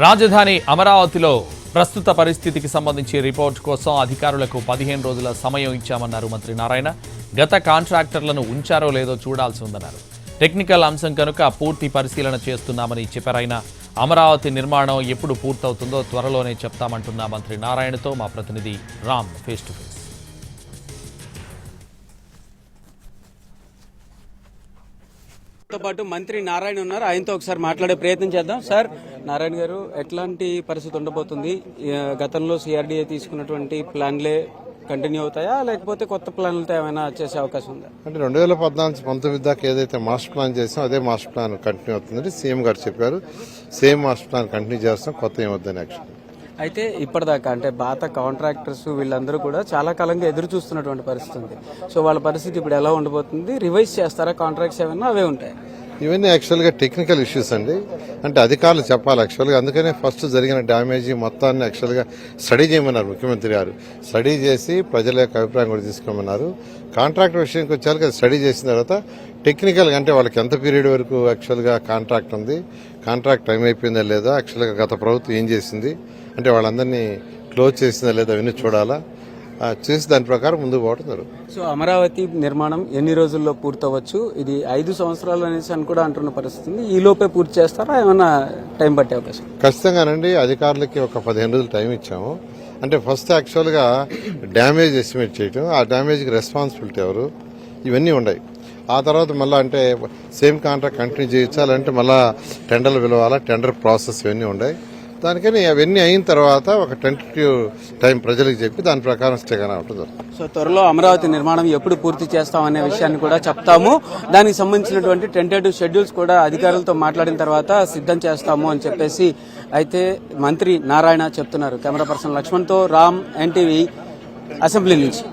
రాజధాని అమరావతిలో ప్రస్తుత పరిస్థితికి సంబంధించి రిపోర్ట్ కోసం అధికారులకు 15 రోజుల సమయం ఇచ్చామన్నారు మంత్రి నారాయణ. గత కాంట్రాక్టర్లను ఉంచారో లేదో చూడాల్సి ఉందన్నారు. టెక్నికల్ అంశం కనుక పూర్తి పరిశీలన చేస్తున్నామని చెప్పారాయన. అమరావతి నిర్మాణం ఎప్పుడు పూర్తవుతుందో త్వరలోనే చెప్తామంటున్న మంత్రి నారాయణతో మా ప్రతినిధి రామ్ ఫేస్ టు ఫేస్. తో పాటు మంత్రి నారాయణ ఉన్నారు, ఆయనతో ఒకసారి మాట్లాడే ప్రయత్నం చేద్దాం. సార్, నారాయణ గారు, ఎట్లాంటి పరిస్థితి ఉండబోతుంది? గతంలో సిఆర్డీఏ తీసుకున్నటువంటి ప్లాన్లే కంటిన్యూ అవుతాయా, లేకపోతే కొత్త ప్లాన్లతో ఏమైనా చేసే అవకాశం ఉందా? అంటే 2014-19 దాకా ఏదైతే మాస్టర్ ప్లాన్ చేసామో అదే మాస్టర్ ప్లాన్ కంటిన్యూ అవుతుందని సీఎం గారు చెప్పారు. సేమ్ మాస్టర్ ప్లాన్ కంటిన్యూ చేస్తాం, కొత్త ఏమవుతుంది యాక్చువల్లీ. అయితే ఇప్పటిదాకా అంటే పాత కాంట్రాక్టర్స్ వీళ్ళందరూ కూడా చాలా కాలంగా ఎదురు చూస్తున్నటువంటి పరిస్థితి ఉంది. సో వాళ్ళ పరిస్థితి ఇప్పుడు ఎలా ఉండబోతుంది? రివైజ్ చేస్తారా కాంట్రాక్ట్స్ ఏమైనా? అవే ఉంటాయి. ఇవన్నీ యాక్చువల్గా టెక్నికల్ ఇష్యూస్ అండి. అంటే అధికారులు చెప్పాలి యాక్చువల్గా. అందుకనే ఫస్ట్ జరిగిన డ్యామేజ్ మొత్తాన్ని యాక్చువల్గా స్టడీ చేయమన్నారు ముఖ్యమంత్రి గారు. స్టడీ చేసి ప్రజల యొక్క అభిప్రాయం కూడా తీసుకోమన్నారు. కాంట్రాక్ట్ విషయానికి వచ్చాక స్టడీ చేసిన తర్వాత టెక్నికల్గా అంటే వాళ్ళకి ఎంత పీరియడ్ వరకు యాక్చువల్గా కాంట్రాక్ట్ ఉంది, కాంట్రాక్ట్ టైం అయిపోయిందా లేదా, యాక్చువల్గా గత ప్రభుత్వం ఏం చేసింది, అంటే వాళ్ళందరినీ క్లోజ్ చేసిందా లేదా అవన్నీ చూడాలా, చేసి దాని ప్రకారం ముందుకు పోవడం జరుగుతుంది. సో అమరావతి నిర్మాణం ఎన్ని రోజుల్లో పూర్తవచ్చు? ఇది 5 సంవత్సరాలు అనేసి అని కూడా అంటున్న పరిస్థితి ఉంది. ఈ లోపే పూర్తి చేస్తారా, ఏమైనా టైం పట్టే అవకాశం? ఖచ్చితంగానండి. అధికారులకి ఒక 15 రోజులు టైం ఇచ్చాము. అంటే ఫస్ట్ యాక్చువల్గా డ్యామేజ్ ఎస్టిమేట్ చేయటం, ఆ డ్యామేజ్కి రెస్పాన్సిబిలిటీ ఎవరు, ఇవన్నీ ఉన్నాయి. ఆ తర్వాత మళ్ళీ అంటే సేమ్ కాంట్రాక్ట్ కంటిన్యూ చేయించాలంటే మళ్ళీ టెండర్లు పిలవాలా, టెండర్ ప్రాసెస్ ఇవన్నీ ఉన్నాయి. దానికని అవన్నీ అయిన తర్వాత ఒక టెంటేటివ్ టైం ప్రజలకు చెప్పి దాని ప్రకారం స్టే కానీ ఉంటుంది. సో త్వరలో అమరావతి నిర్మాణం ఎప్పుడు పూర్తి చేస్తామనే విషయాన్ని కూడా చెప్తాము. దానికి సంబంధించినటువంటి టెంటేటివ్ షెడ్యూల్స్ కూడా అధికారులతో మాట్లాడిన తర్వాత సిద్ధం చేస్తాము అని చెప్పేసి అయితే మంత్రి నారాయణ చెప్తున్నారు. కెమెరా పర్సన్ లక్ష్మణ్తో రామ్, ఎన్టీవీ, అసెంబ్లీ నుంచి.